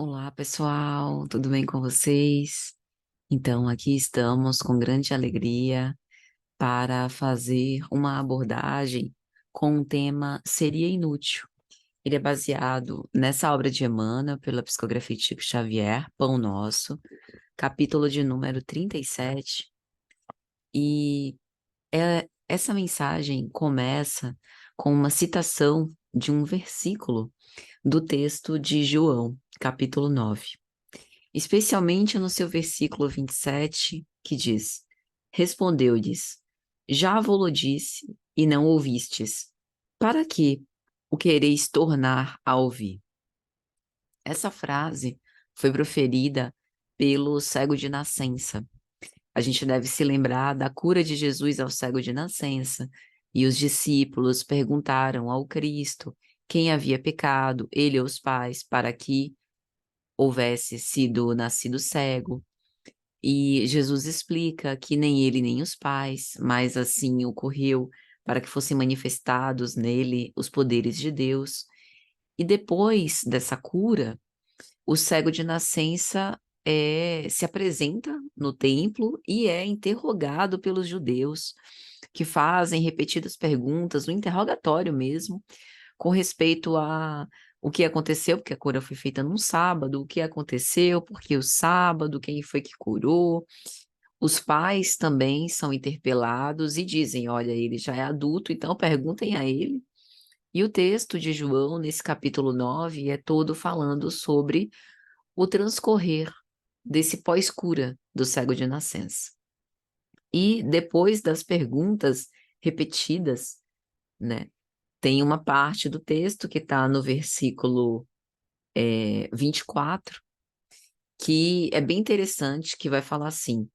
Olá, pessoal, tudo bem com vocês? Então, aqui estamos com grande alegria para fazer uma abordagem com o tema Seria Inútil. Ele é baseado nessa obra de Emmanuel, pela psicografia de Chico Xavier, Pão Nosso, capítulo de número 37. E essa mensagem começa com uma citação de um versículo do texto de João, capítulo 9. Especialmente no seu versículo 27, que diz: Respondeu-lhes: Já vo-lo disse e não ouvistes. Para que o quereis tornar a ouvir? Essa frase foi proferida pelo cego de nascença. A gente deve se lembrar da cura de Jesus ao cego de nascença. E os discípulos perguntaram ao Cristo quem havia pecado, ele ou os pais, para que houvesse sido nascido cego. E Jesus explica que nem ele nem os pais, mas assim ocorreu para que fossem manifestados nele os poderes de Deus. E depois dessa cura, o cego de nascença se apresenta no templo e é interrogado pelos judeus, que fazem repetidas perguntas, no interrogatório mesmo, com respeito a o que aconteceu, porque a cura foi feita num sábado, o que aconteceu, porque o sábado, quem foi que curou. Os pais também são interpelados e dizem: olha, ele já é adulto, então perguntem a ele. E o texto de João, nesse capítulo 9, é todo falando sobre o transcorrer desse pós-cura do cego de nascença. E depois das perguntas repetidas, né, tem uma parte do texto que está no versículo 24, que é bem interessante, que vai falar assim: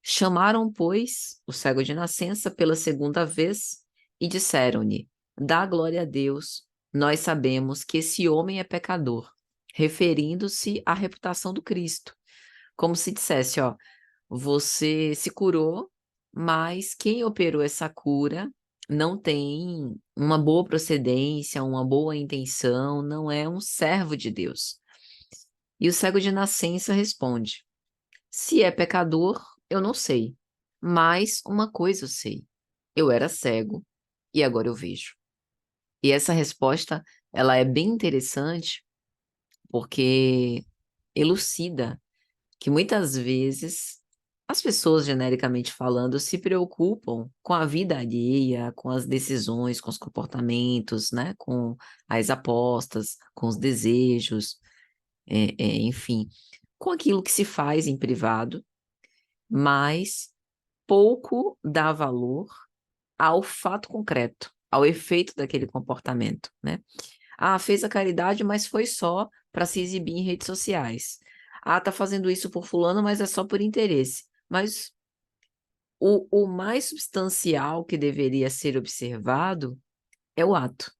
Chamaram, pois, o cego de nascença pela segunda vez e disseram-lhe: Dá glória a Deus, nós sabemos que esse homem é pecador, referindo-se à reputação do Cristo. Como se dissesse, ó, você se curou, mas quem operou essa cura não tem uma boa procedência, uma boa intenção, não é um servo de Deus. E o cego de nascença responde: Se é pecador, eu não sei. Mas uma coisa eu sei: eu era cego e agora eu vejo. E essa resposta, ela é bem interessante porque elucida que muitas vezes as pessoas, genericamente falando, se preocupam com a vida alheia, com as decisões, com os comportamentos, né? Com as apostas, com os desejos, enfim, com aquilo que se faz em privado, mas pouco dá valor ao fato concreto, ao efeito daquele comportamento, né? Ah, fez a caridade, mas foi só para se exibir em redes sociais. Ah, tá fazendo isso por fulano, mas é só por interesse. Mas o mais substancial que deveria ser observado é o ato.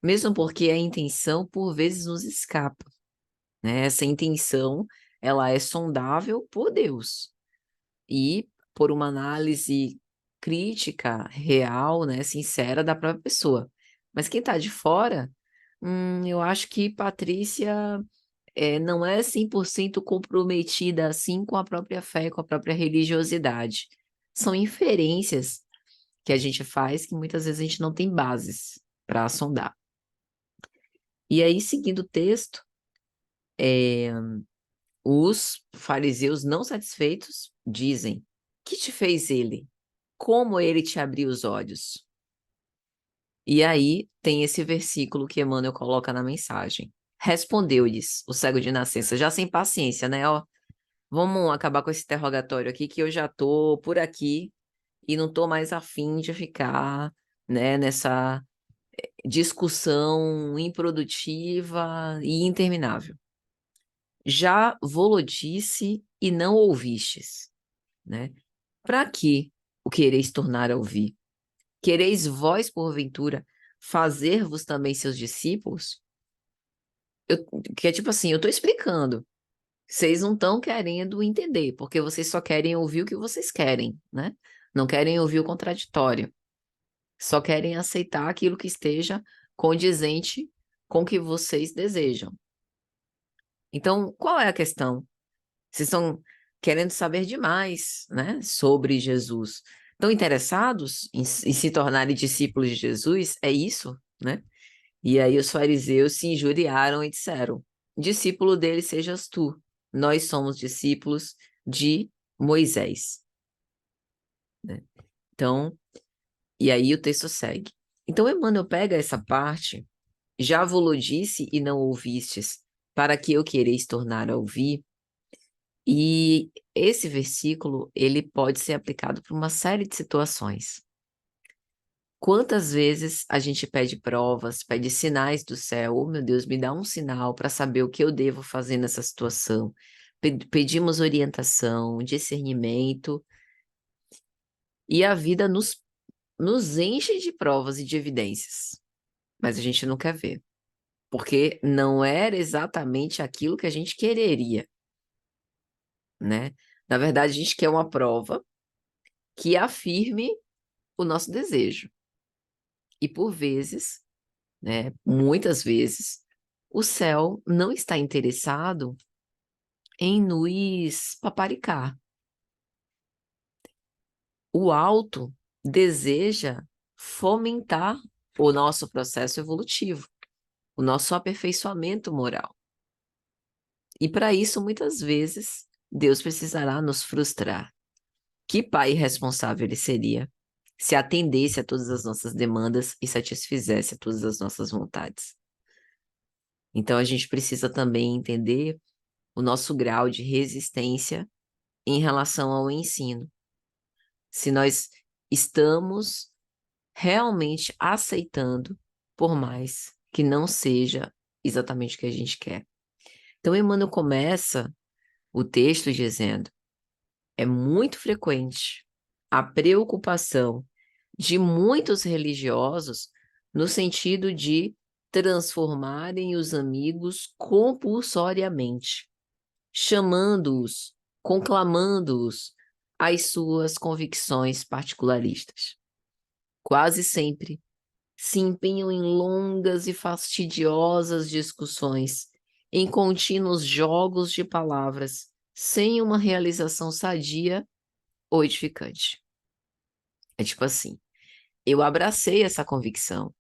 Mesmo porque a intenção, por vezes, nos escapa, né? Essa intenção, ela é sondável por Deus. E por uma análise crítica, real, né, sincera da própria pessoa. Mas quem está de fora, eu acho que Patrícia não é 100% comprometida assim com a própria fé, com a própria religiosidade. São inferências que a gente faz que muitas vezes a gente não tem bases para sondar. E aí, seguindo o texto, os fariseus não satisfeitos dizem: Que te fez ele? Como ele te abriu os olhos? E aí tem esse versículo que Emmanuel coloca na mensagem. Respondeu-lhes o cego de nascença, já sem paciência, né? Ó, vamos acabar com esse interrogatório aqui, que eu já tô por aqui e não tô mais afim de ficar, né, nessa discussão improdutiva e interminável. Já vo-lo disse e não ouvistes, né? Para que o quereis tornar a ouvir? Quereis vós, porventura, fazer-vos também seus discípulos? Que é tipo assim, eu estou explicando. Vocês não estão querendo entender, porque vocês só querem ouvir o que vocês querem, né? Não querem ouvir o contraditório. Só querem aceitar aquilo que esteja condizente com o que vocês desejam. Então, qual é a questão? Vocês estão querendo saber demais, né, sobre Jesus. Estão interessados em se tornarem discípulos de Jesus? É isso, né? E aí os fariseus se injuriaram e disseram: discípulo dele sejas tu. Nós somos discípulos de Moisés, né? Então, e aí o texto segue. Então, Emmanuel pega essa parte, já vos disse e não ouvistes, para que eu quereis tornar a ouvir. E esse versículo, ele pode ser aplicado para uma série de situações. Quantas vezes a gente pede provas, pede sinais do céu? Oh, meu Deus, me dá um sinal para saber o que eu devo fazer nessa situação. Pedimos orientação, discernimento, e a vida nos enche de provas e de evidências, mas a gente não quer ver, porque não era exatamente aquilo que a gente quereria, né? Na verdade, a gente quer uma prova que afirme o nosso desejo. E por vezes, né, muitas vezes, o céu não está interessado em nos paparicar. O alto deseja fomentar o nosso processo evolutivo, o nosso aperfeiçoamento moral. E para isso, muitas vezes, Deus precisará nos frustrar. Que pai irresponsável ele seria se atendesse a todas as nossas demandas e satisfizesse a todas as nossas vontades? Então, a gente precisa também entender o nosso grau de resistência em relação ao ensino. Se nós estamos realmente aceitando, por mais que não seja exatamente o que a gente quer. Então, Emmanuel começa o texto dizendo: é muito frequente a preocupação de muitos religiosos no sentido de transformarem os amigos compulsoriamente, chamando-os, conclamando-os às suas convicções particularistas. Quase sempre se empenham em longas e fastidiosas discussões, em contínuos jogos de palavras, sem uma realização sadia ou edificante. É tipo assim, eu abracei essa convicção.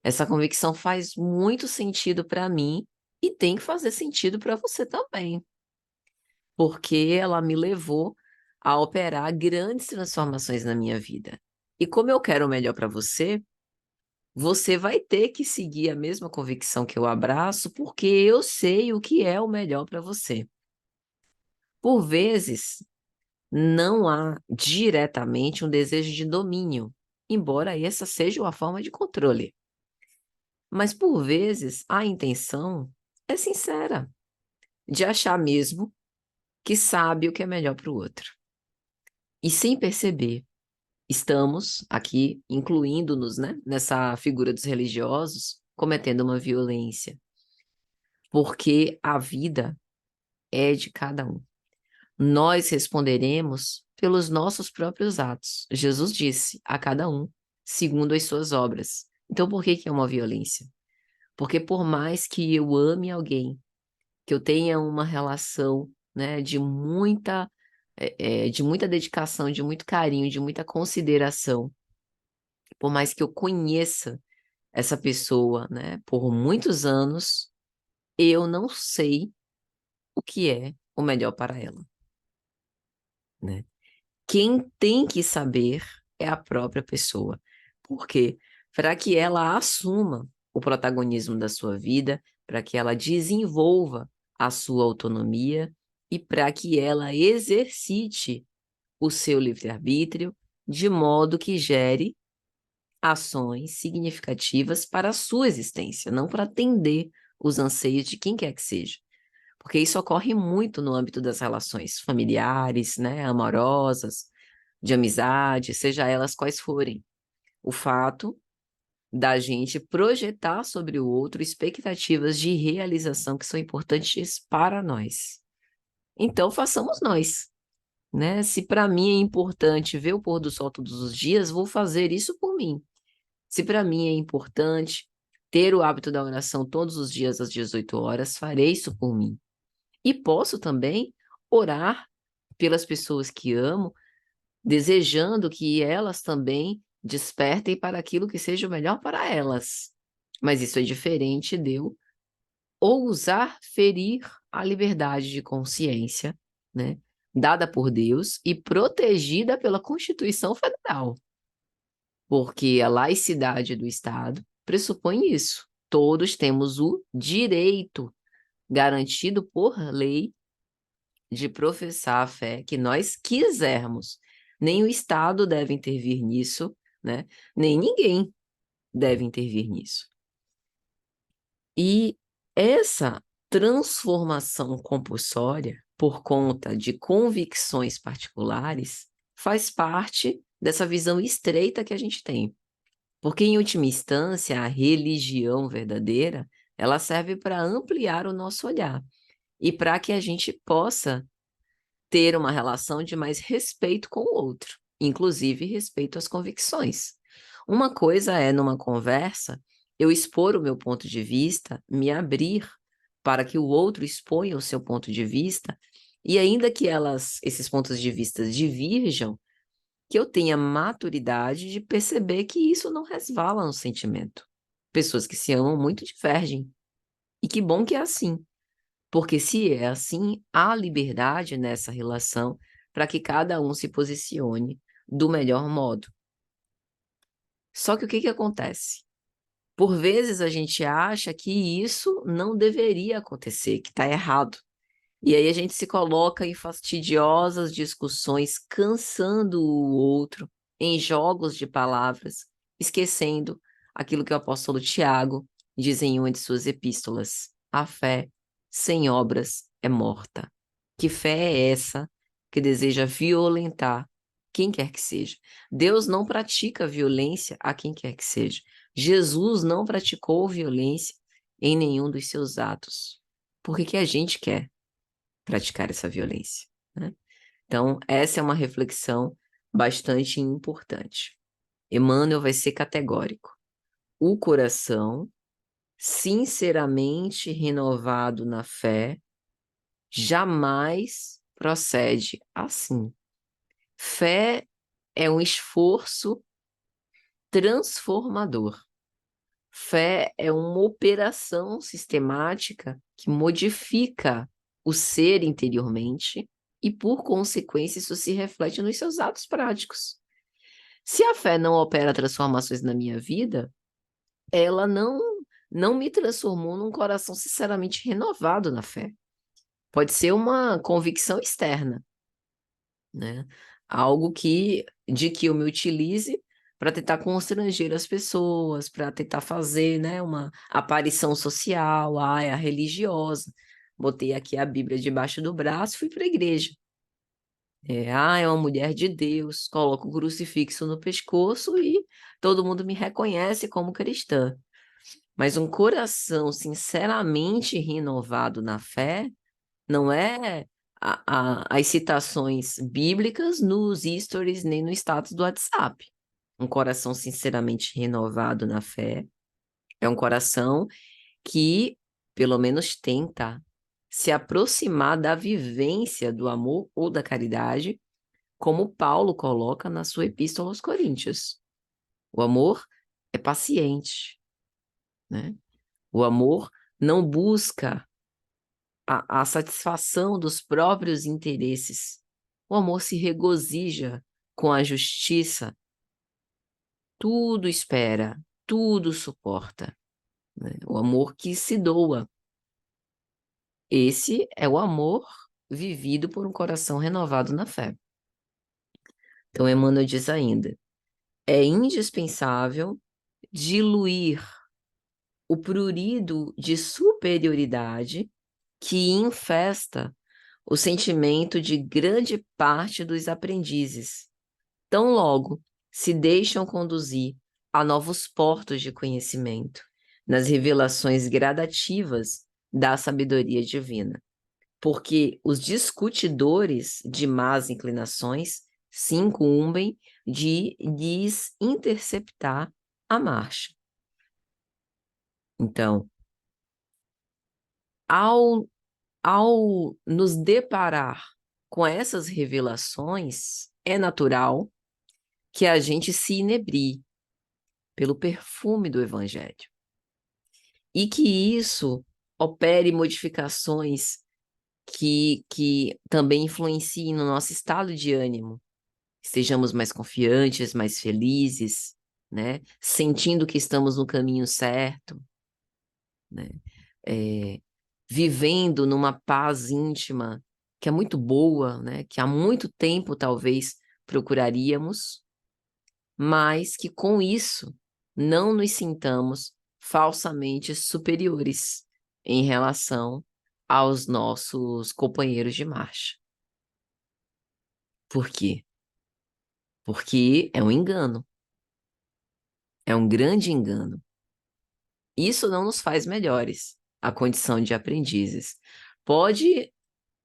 Essa convicção faz muito sentido para mim e tem que fazer sentido para você também, porque ela me levou a operar grandes transformações na minha vida. E como eu quero o melhor para você, você vai ter que seguir a mesma convicção que eu abraço, porque eu sei o que é o melhor para você. Por vezes, não há diretamente um desejo de domínio, embora essa seja uma forma de controle. Mas por vezes, a intenção é sincera, de achar mesmo que sabe o que é melhor para o outro. E sem perceber, estamos aqui incluindo-nos, né, nessa figura dos religiosos, cometendo uma violência, porque a vida é de cada um. Nós responderemos pelos nossos próprios atos. Jesus disse a cada um, segundo as suas obras. Então, por que é uma violência? Porque por mais que eu ame alguém, que eu tenha uma relação, né, de muita dedicação, de muito carinho, de muita consideração, por mais que eu conheça essa pessoa, né, por muitos anos, eu não sei o que é o melhor para ela, né? Quem tem que saber é a própria pessoa. Por quê? Para que ela assuma o protagonismo da sua vida, para que ela desenvolva a sua autonomia e para que ela exercite o seu livre-arbítrio de modo que gere ações significativas para a sua existência, não para atender os anseios de quem quer que seja. Porque isso ocorre muito no âmbito das relações familiares, né, amorosas, de amizade, seja elas quais forem. O fato da gente projetar sobre o outro expectativas de realização que são importantes para nós. Então, façamos nós, né? Se para mim é importante ver o pôr do sol todos os dias, vou fazer isso por mim. Se para mim é importante ter o hábito da oração todos os dias às 18 horas, farei isso por mim. E posso também orar pelas pessoas que amo, desejando que elas também despertem para aquilo que seja o melhor para elas. Mas isso é diferente de eu ousar ferir a liberdade de consciência, né, dada por Deus e protegida pela Constituição Federal, porque a laicidade do Estado pressupõe isso. Todos temos o direito garantido por lei de professar a fé que nós quisermos. Nem o Estado deve intervir nisso, né? Nem ninguém deve intervir nisso. E essa transformação compulsória, por conta de convicções particulares, faz parte dessa visão estreita que a gente tem. Porque, em última instância, a religião verdadeira, ela serve para ampliar o nosso olhar e para que a gente possa ter uma relação de mais respeito com o outro, inclusive respeito às convicções. Uma coisa é, numa conversa, eu expor o meu ponto de vista, me abrir para que o outro exponha o seu ponto de vista, e ainda que esses pontos de vista diverjam, que eu tenha maturidade de perceber que isso não resvala no sentimento. Pessoas que se amam muito divergem. E que bom que é assim. Porque se é assim, há liberdade nessa relação para que cada um se posicione do melhor modo. Só que o que acontece? Por vezes a gente acha que isso não deveria acontecer, que está errado. E aí a gente se coloca em fastidiosas discussões, cansando o outro, em jogos de palavras, esquecendo aquilo que o apóstolo Tiago diz em uma de suas epístolas: a fé sem obras é morta. Que fé é essa que deseja violentar quem quer que seja? Deus não pratica violência a quem quer que seja. Jesus não praticou violência em nenhum dos seus atos. Por que que a gente quer praticar essa violência, né? Então, essa é uma reflexão bastante importante. Emmanuel vai ser categórico. O coração, sinceramente renovado na fé, jamais procede assim. Fé é um esforço transformador. Fé é uma operação sistemática que modifica o ser interiormente e, por consequência, isso se reflete nos seus atos práticos. Se a fé não opera transformações na minha vida, ela não me transformou num coração sinceramente renovado na fé. Pode ser uma convicção externa, né? Algo de que eu me utilize para tentar constranger as pessoas, para tentar fazer, né, uma aparição social, é a religiosa. Botei aqui a Bíblia debaixo do braço, fui para a igreja. É uma mulher de Deus, coloco o crucifixo no pescoço e todo mundo me reconhece como cristã. Mas um coração sinceramente renovado na fé não é as citações bíblicas nos stories nem no status do WhatsApp. Um coração sinceramente renovado na fé é um coração que, pelo menos, tenta se aproximar da vivência do amor ou da caridade, como Paulo coloca na sua Epístola aos Coríntios. O amor é paciente, né? O amor não busca a satisfação dos próprios interesses. O amor se regozija com a justiça, tudo espera, tudo suporta, né? O amor que se doa. Esse é o amor vivido por um coração renovado na fé. Então, Emmanuel diz ainda: é indispensável diluir o prurido de superioridade que infesta o sentimento de grande parte dos aprendizes, tão logo se deixam conduzir a novos portos de conhecimento, nas revelações gradativas da sabedoria divina, porque os discutidores de más inclinações se incumbem de lhes interceptar a marcha. Então, ao ao nos deparar com essas revelações, é natural que a gente se inebrie pelo perfume do Evangelho. E que isso opere modificações que também influenciem no nosso estado de ânimo. Estejamos mais confiantes, mais felizes, né? Sentindo que estamos no caminho certo, né? Vivendo numa paz íntima que é muito boa, né? Que há muito tempo talvez procuraríamos, mas que com isso não nos sintamos falsamente superiores em relação aos nossos companheiros de marcha. Por quê? Porque é um engano. É um grande engano. Isso não nos faz melhores, a condição de aprendizes. Pode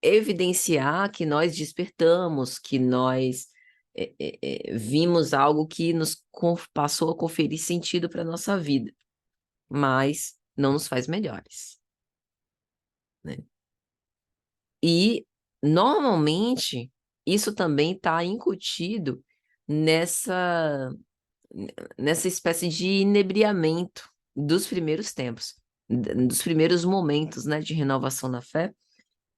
evidenciar que nós despertamos, que nós vimos algo que nos passou a conferir sentido para a nossa vida, mas não nos faz melhores, né? E, normalmente, isso também está incutido nessa espécie de inebriamento dos primeiros tempos, dos primeiros momentos, né, de renovação na fé,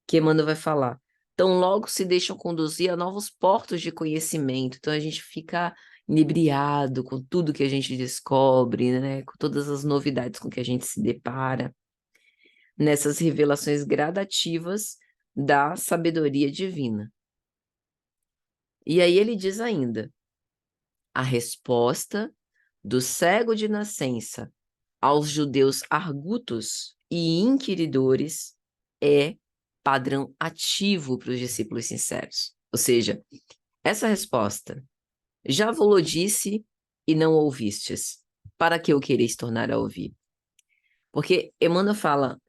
que Emmanuel vai falar. Então, logo se deixam conduzir a novos portos de conhecimento. Então, a gente fica inebriado com tudo que a gente descobre, né, com todas as novidades com que a gente se depara, nessas revelações gradativas da sabedoria divina. E aí ele diz ainda: a resposta do cego de nascença aos judeus argutos e inquiridores é padrão ativo para os discípulos sinceros. Ou seja, essa resposta, já vou-lo disse e não ouvistes, para que o quereis tornar a ouvir? Porque Emmanuel fala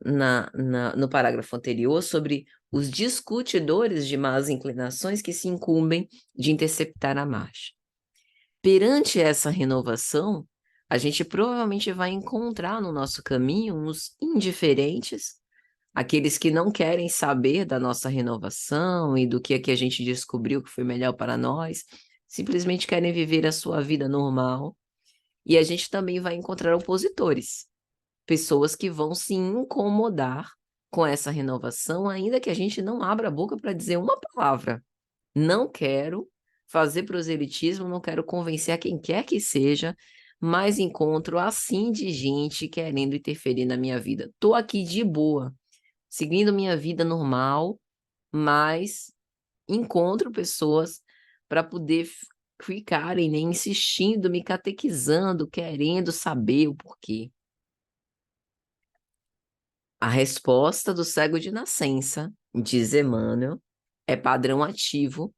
no parágrafo anterior sobre os discutidores de más inclinações que se incumbem de interceptar a marcha. Perante essa renovação, a gente provavelmente vai encontrar no nosso caminho uns indiferentes, aqueles que não querem saber da nossa renovação e do que é que a gente descobriu que foi melhor para nós, simplesmente querem viver a sua vida normal. E a gente também vai encontrar opositores, pessoas que vão se incomodar com essa renovação, ainda que a gente não abra a boca para dizer uma palavra. Não quero fazer proselitismo, não quero convencer a quem quer que seja, mas encontro assim de gente querendo interferir na minha vida. Estou aqui de boa, seguindo minha vida normal, mas encontro pessoas para poder ficarem, né, insistindo, me catequizando, querendo saber o porquê. A resposta do cego de nascença, diz Emmanuel, é padrão ativo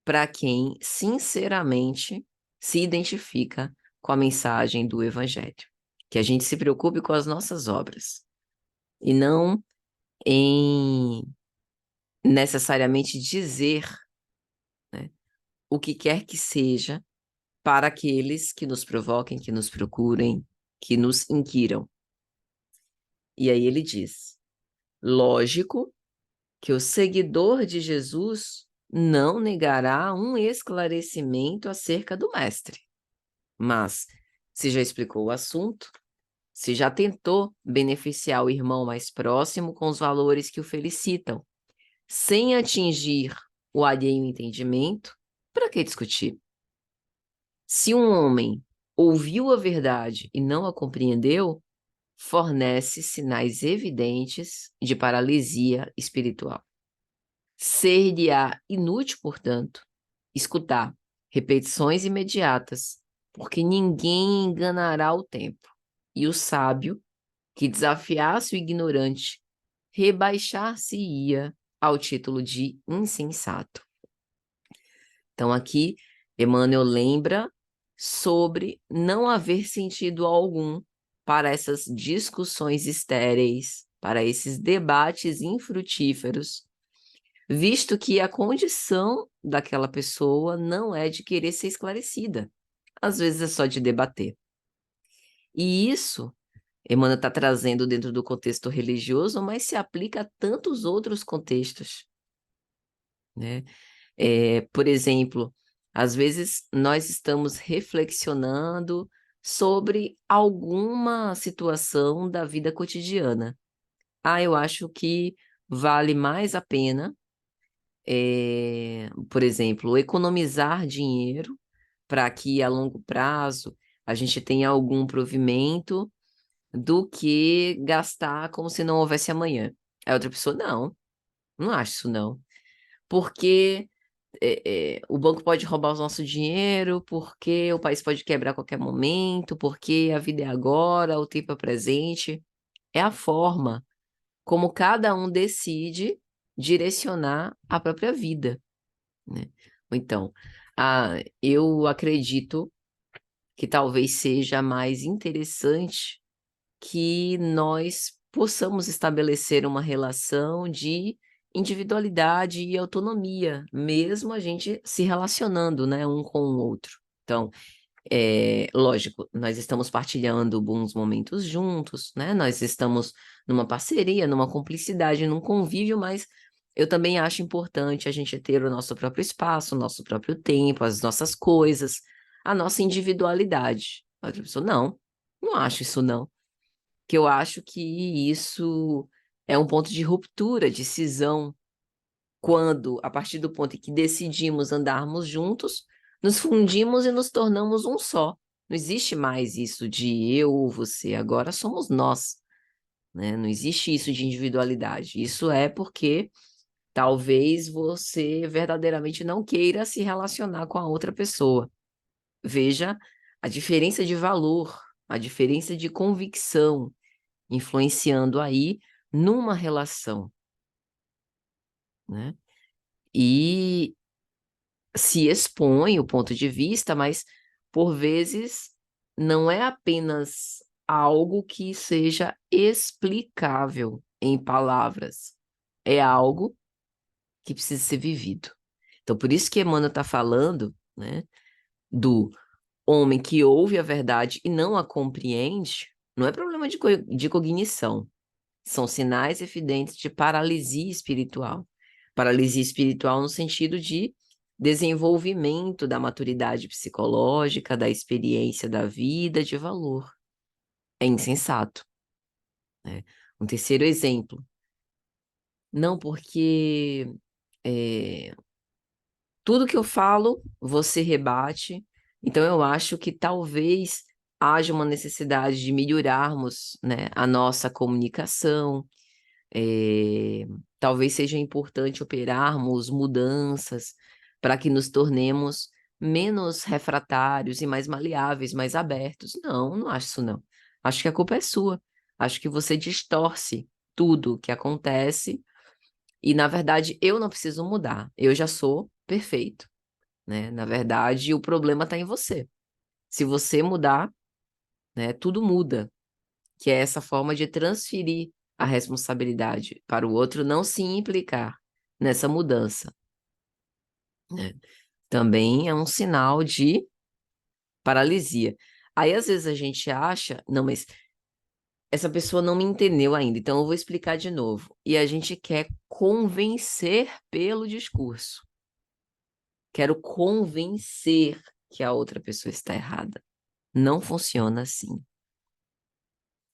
para quem sinceramente se identifica com a mensagem do Evangelho. Que a gente se preocupe com as nossas obras e não em necessariamente dizer, né, o que quer que seja para aqueles que nos provoquem, que nos procurem, que nos inquiram. E aí ele diz: lógico que o seguidor de Jesus não negará um esclarecimento acerca do Mestre. Mas, se já explicou o assunto, se já tentou beneficiar o irmão mais próximo com os valores que o felicitam, sem atingir o alheio entendimento, para que discutir? Se um homem ouviu a verdade e não a compreendeu, fornece sinais evidentes de paralisia espiritual. Ser-lhe-á inútil, portanto, escutar repetições imediatas, porque ninguém enganará o tempo. E o sábio, que desafiasse o ignorante, rebaixar-se-ia ao título de insensato. Então aqui, Emmanuel lembra sobre não haver sentido algum para essas discussões estéreis, para esses debates infrutíferos, visto que a condição daquela pessoa não é de querer ser esclarecida. Às vezes é só de debater. E isso Emmanuel está trazendo dentro do contexto religioso, mas se aplica a tantos outros contextos, né? Por exemplo, às vezes nós estamos reflexionando sobre alguma situação da vida cotidiana. Eu acho que vale mais a pena, por exemplo, economizar dinheiro para que a longo prazo a gente tenha algum provimento do que gastar como se não houvesse amanhã. Aí outra pessoa, não acho isso não. Porque o banco pode roubar o nosso dinheiro, porque o país pode quebrar a qualquer momento, porque a vida é agora, o tempo é presente. É a forma como cada um decide direcionar a própria vida, né? Então, eu acredito que talvez seja mais interessante que nós possamos estabelecer uma relação de individualidade e autonomia, mesmo a gente se relacionando, né, um com o outro. Então, lógico, nós estamos partilhando bons momentos juntos, né? Nós estamos numa parceria, numa cumplicidade, num convívio, mas eu também acho importante a gente ter o nosso próprio espaço, o nosso próprio tempo, as nossas coisas, a nossa individualidade. A outra pessoa, não acho isso não. Que eu acho que isso é um ponto de ruptura, de cisão, quando, a partir do ponto em que decidimos andarmos juntos, nos fundimos e nos tornamos um só. Não existe mais isso de eu ou você, agora somos nós, né? Não existe isso de individualidade. Isso é porque talvez você verdadeiramente não queira se relacionar com a outra pessoa. Veja a diferença de valor, a diferença de convicção influenciando aí numa relação, né? E se expõe o ponto de vista, mas por vezes não é apenas algo que seja explicável em palavras, é algo que precisa ser vivido. Então, por isso que Emmanuel está falando, né, do homem que ouve a verdade e não a compreende, não é problema de cognição, são sinais evidentes de paralisia espiritual. Paralisia espiritual no sentido de desenvolvimento da maturidade psicológica, da experiência da vida, de valor. É insensato, né? Um terceiro exemplo. Não porque tudo que eu falo, você rebate. Então, eu acho que talvez haja uma necessidade de melhorarmos, né, a nossa comunicação. Talvez seja importante operarmos mudanças para que nos tornemos menos refratários e mais maleáveis, mais abertos. Não acho isso não. Acho que a culpa é sua. Acho que você distorce tudo o que acontece e, na verdade, eu não preciso mudar. Eu já sou perfeito, né? Na verdade, o problema está em você. Se você mudar, né, tudo muda, que é essa forma de transferir a responsabilidade para o outro, não se implicar nessa mudança, né? Também é um sinal de paralisia. Aí, às vezes, a gente acha, não, mas essa pessoa não me entendeu ainda, então eu vou explicar de novo. E a gente quer convencer pelo discurso. Quero convencer que a outra pessoa está errada. Não funciona assim.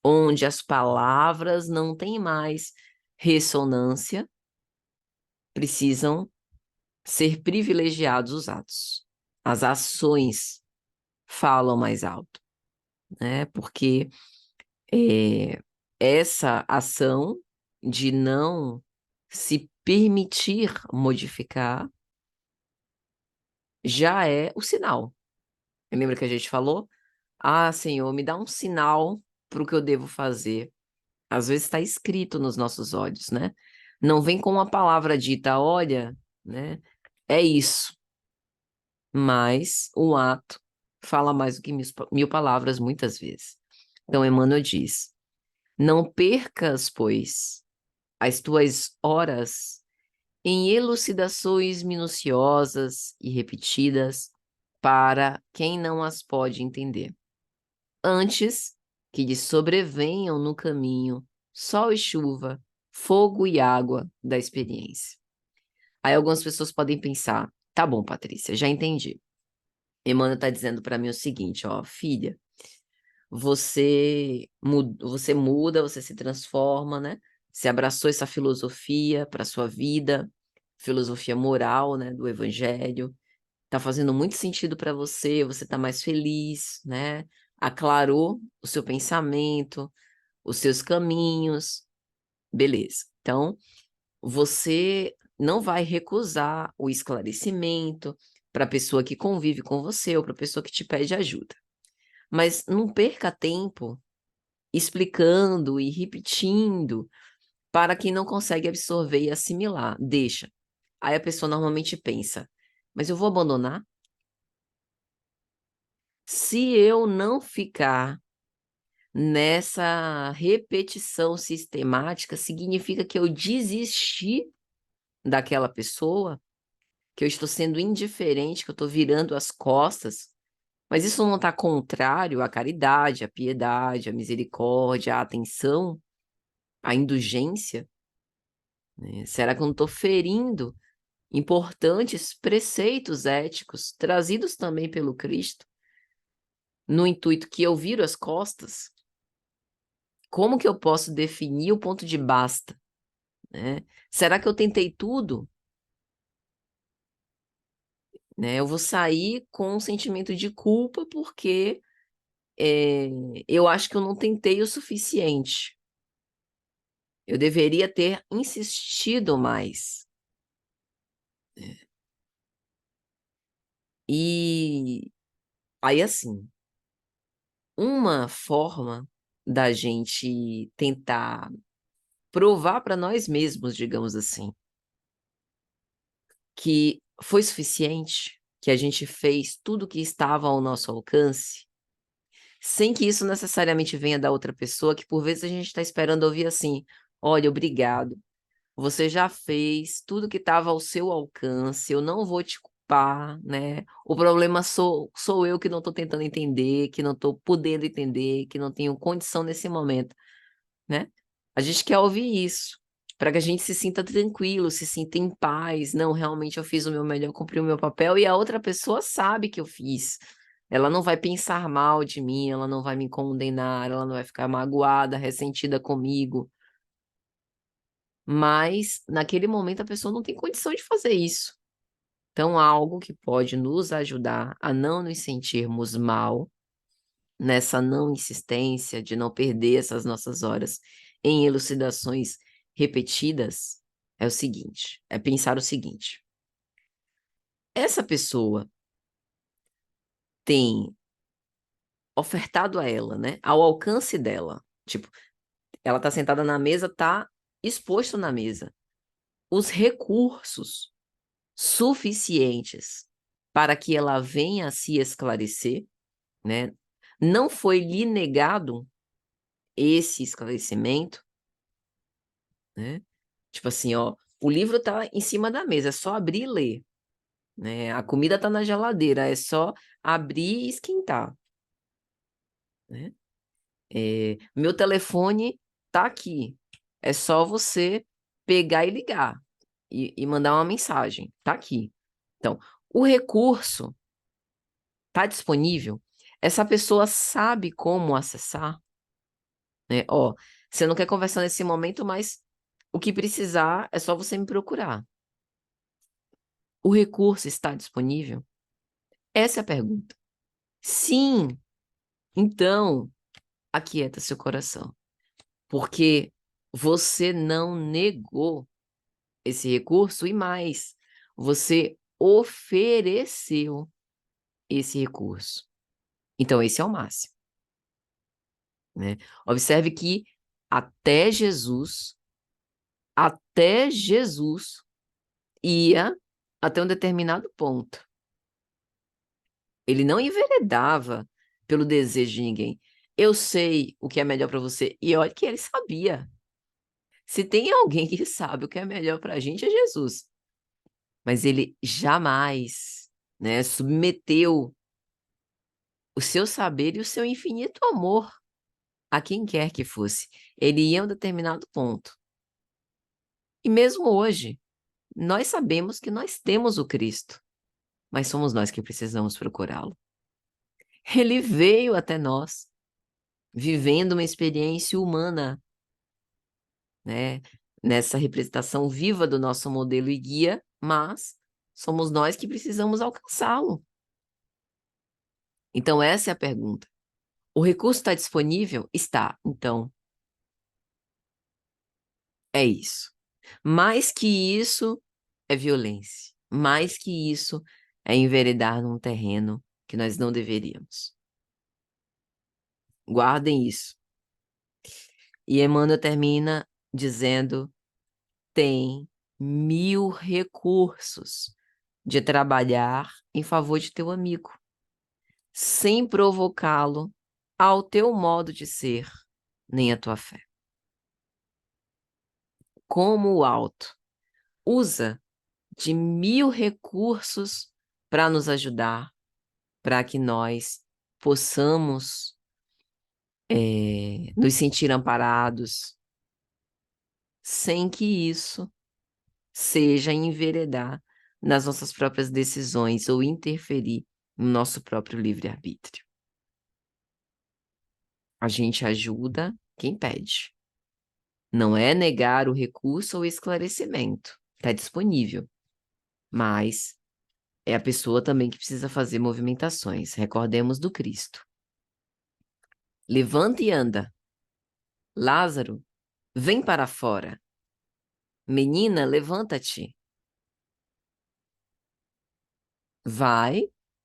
Onde as palavras não têm mais ressonância, precisam ser privilegiados os atos. As ações falam mais alto, né? Porque essa ação de não se permitir modificar já é o sinal. Lembra que a gente falou? Senhor, me dá um sinal para o que eu devo fazer. Às vezes está escrito nos nossos olhos, né? Não vem com uma palavra dita, olha, né? É isso. Mas o ato fala mais do que mil palavras muitas vezes. Então, Emmanuel diz: não percas, pois, as tuas horas em elucidações minuciosas e repetidas para quem não as pode entender. Antes que lhe sobrevenham no caminho sol e chuva, fogo e água da experiência. Aí algumas pessoas podem pensar, tá bom, Patrícia, já entendi. Emmanuel está dizendo para mim o seguinte, ó, filha, você muda, você se transforma, né? Você abraçou essa filosofia para sua vida, filosofia moral, né, do Evangelho. Tá fazendo muito sentido para você, você tá mais feliz, né? Aclarou o seu pensamento, os seus caminhos, beleza. Então, você não vai recusar o esclarecimento para a pessoa que convive com você ou para a pessoa que te pede ajuda. Mas não perca tempo explicando e repetindo para quem não consegue absorver e assimilar. Deixa. Aí a pessoa normalmente pensa, mas eu vou abandonar? Se eu não ficar nessa repetição sistemática, significa que eu desisti daquela pessoa, que eu estou sendo indiferente, que eu estou virando as costas, mas isso não está contrário à caridade, à piedade, à misericórdia, à atenção, à indulgência, né? Será que eu não estou ferindo importantes preceitos éticos trazidos também pelo Cristo, no intuito que eu viro as costas? Como que eu posso definir o ponto de basta, né? Será que eu tentei tudo? Né? Eu vou sair com um sentimento de culpa porque eu acho que eu não tentei o suficiente. Eu deveria ter insistido mais. E aí, assim, uma forma da gente tentar provar para nós mesmos, digamos assim, que foi suficiente, que a gente fez tudo o que estava ao nosso alcance, sem que isso necessariamente venha da outra pessoa, que por vezes a gente está esperando ouvir assim: olha, obrigado, você já fez tudo que estava ao seu alcance, eu não vou te culpar, né? O problema sou eu que não estou tentando entender, que não estou podendo entender, que não tenho condição nesse momento, né? A gente quer ouvir isso, para que a gente se sinta tranquilo, se sinta em paz. Não, realmente eu fiz o meu melhor, cumpri o meu papel, e a outra pessoa sabe que eu fiz. Ela não vai pensar mal de mim, ela não vai me condenar, ela não vai ficar magoada, ressentida comigo. Mas, naquele momento, a pessoa não tem condição de fazer isso. Então, algo que pode nos ajudar a não nos sentirmos mal, nessa não insistência de não perder essas nossas horas em elucidações repetidas, é o seguinte, é pensar o seguinte: essa pessoa tem ofertado a ela, né, ao alcance dela, tipo, ela tá sentada na mesa, tá exposto na mesa, os recursos suficientes para que ela venha a se esclarecer, né? Não foi lhe negado esse esclarecimento, né? Tipo assim, ó, o livro tá em cima da mesa, é só abrir e ler, né? A comida tá na geladeira, é só abrir e esquentar, né? Meu telefone tá aqui, é só você pegar e ligar e mandar uma mensagem, tá aqui. Então, o recurso tá disponível, essa pessoa sabe como acessar, né? Ó, você não quer conversar nesse momento, mas o que precisar é só você me procurar. O recurso está disponível? Essa é a pergunta. Sim, então aquieta seu coração, porque você não negou esse recurso e mais, você ofereceu esse recurso. Então esse é o máximo, né? Observe que até Jesus, até Jesus ia até um determinado ponto. Ele não enveredava pelo desejo de ninguém. Eu sei o que é melhor para você. E olha que ele sabia. Se tem alguém que sabe o que é melhor para a gente, é Jesus. Mas ele jamais, né, submeteu o seu saber e o seu infinito amor a quem quer que fosse. Ele ia a um determinado ponto. E mesmo hoje, nós sabemos que nós temos o Cristo, mas somos nós que precisamos procurá-lo. Ele veio até nós, vivendo uma experiência humana, né? Nessa representação viva do nosso modelo e guia, mas somos nós que precisamos alcançá-lo. Então, essa é a pergunta. O recurso está disponível? Está. Então, é isso. Mais que isso é violência. Mais que isso é enveredar num terreno que nós não deveríamos. Guardem isso. E Emmanuel termina dizendo: tem 1000 recursos de trabalhar em favor de teu amigo, sem provocá-lo ao teu modo de ser, nem à tua fé. Como o alto usa de 1000 recursos para nos ajudar, para que nós possamos nos sentir amparados, sem que isso seja enveredar nas nossas próprias decisões ou interferir no nosso próprio livre-arbítrio. A gente ajuda quem pede. Não é negar o recurso ou esclarecimento. Está disponível. Mas é a pessoa também que precisa fazer movimentações. Recordemos do Cristo. Levanta e anda. Lázaro, vem para fora. Menina, levanta-te. Vai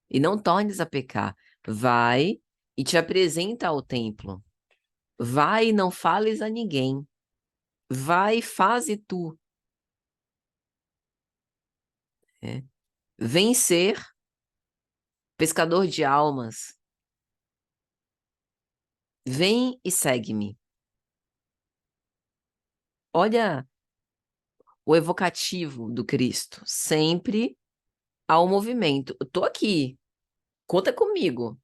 e não tornes a pecar. Vai e te apresenta ao templo. Vai e não fales a ninguém. Vai e faze tu. Vem ser pescador de almas. Vem e segue-me. Olha o evocativo do Cristo. Sempre ao movimento. Eu tô aqui. Conta comigo.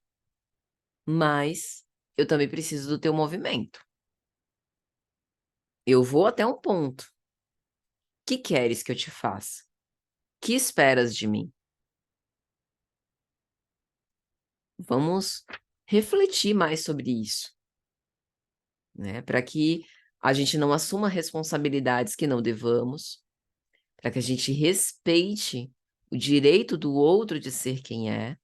Mas eu também preciso do teu movimento. Eu vou até um ponto. Que queres que eu te faça? Que esperas de mim? Vamos refletir mais sobre isso, né? Para que a gente não assuma responsabilidades que não devamos, para que a gente respeite o direito do outro de ser quem é,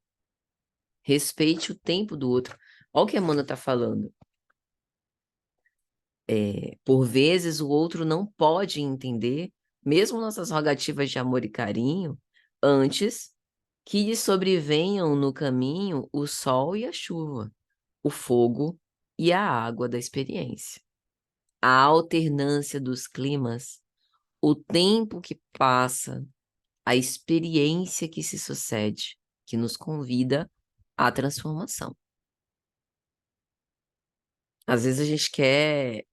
respeite o tempo do outro. Olha o que a Amanda está falando. Por vezes o outro não pode entender, mesmo nossas rogativas de amor e carinho, antes que lhe sobrevenham no caminho o sol e a chuva, o fogo e a água da experiência. A alternância dos climas, o tempo que passa, a experiência que se sucede, que nos convida à transformação. Às vezes a gente quer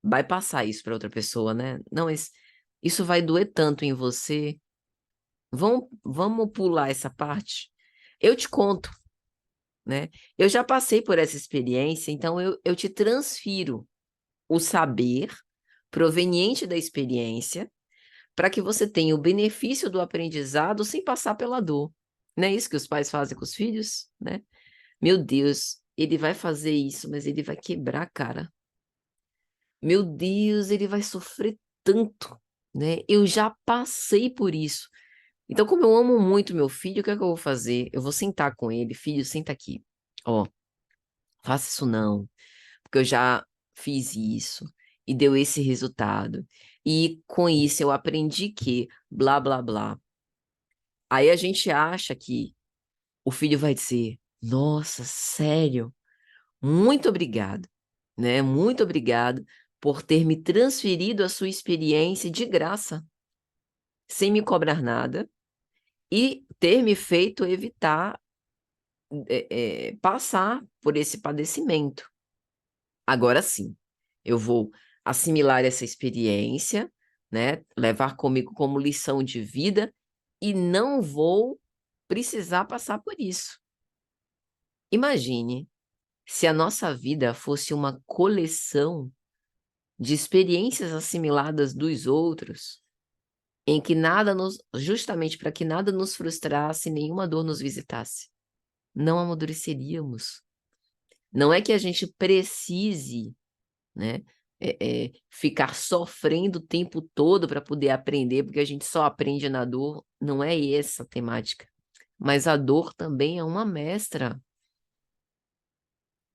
bypassar isso para outra pessoa, né? Não, mas isso vai doer tanto em você. Vamos pular essa parte? Eu te conto, né? Eu já passei por essa experiência, então eu te transfiro o saber proveniente da experiência para que você tenha o benefício do aprendizado sem passar pela dor. Não é isso que os pais fazem com os filhos, né? Meu Deus, ele vai fazer isso, mas ele vai quebrar a cara. Meu Deus, ele vai sofrer tanto, né? Eu já passei por isso. Então, como eu amo muito meu filho, o que é que eu vou fazer? Eu vou sentar com ele, filho, senta aqui. Ó, faça isso não, porque eu já fiz isso e deu esse resultado. E com isso eu aprendi que blá blá blá. Aí a gente acha que o filho vai dizer: "Nossa, sério? Muito obrigado, né? Muito obrigado por ter me transferido a sua experiência de graça, sem me cobrar nada e ter me feito evitar passar por esse padecimento. Agora sim, eu vou assimilar essa experiência, né? Levar comigo como lição de vida e não vou precisar passar por isso." Imagine Se a nossa vida fosse uma coleção de experiências assimiladas dos outros, em que justamente para que nada nos frustrasse, nenhuma dor nos visitasse, não amadureceríamos. Não é que a gente precise, né, ficar sofrendo o tempo todo para poder aprender, porque a gente só aprende na dor, não é essa a temática. Mas a dor também é uma mestra.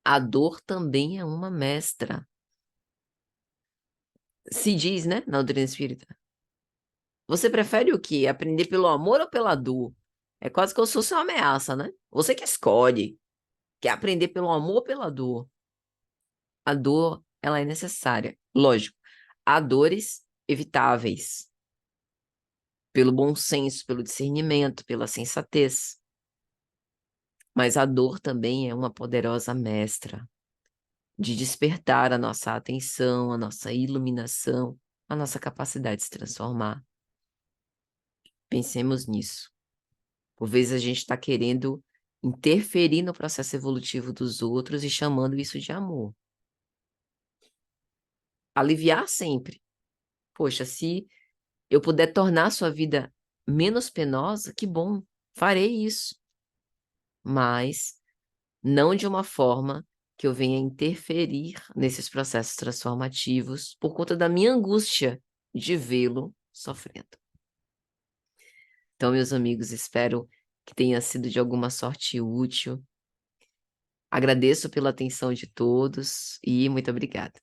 A dor também é uma mestra. Se diz, né, na doutrina espírita. Você prefere o quê? Aprender pelo amor ou pela dor? É quase como se fosse uma ameaça, né? Você que escolhe. Quer aprender pelo amor ou pela dor? A dor, ela é necessária. Lógico, há dores evitáveis. Pelo bom senso, pelo discernimento, pela sensatez. Mas a dor também é uma poderosa mestra de despertar a nossa atenção, a nossa iluminação, a nossa capacidade de se transformar. Pensemos nisso. Por vezes a gente está querendo interferir no processo evolutivo dos outros e chamando isso de amor. Aliviar sempre. Poxa, se eu puder tornar a sua vida menos penosa, que bom, farei isso. Mas não de uma forma que eu venha interferir nesses processos transformativos por conta da minha angústia de vê-lo sofrendo. Então, meus amigos, espero que tenha sido de alguma sorte útil. Agradeço pela atenção de todos e muito obrigada.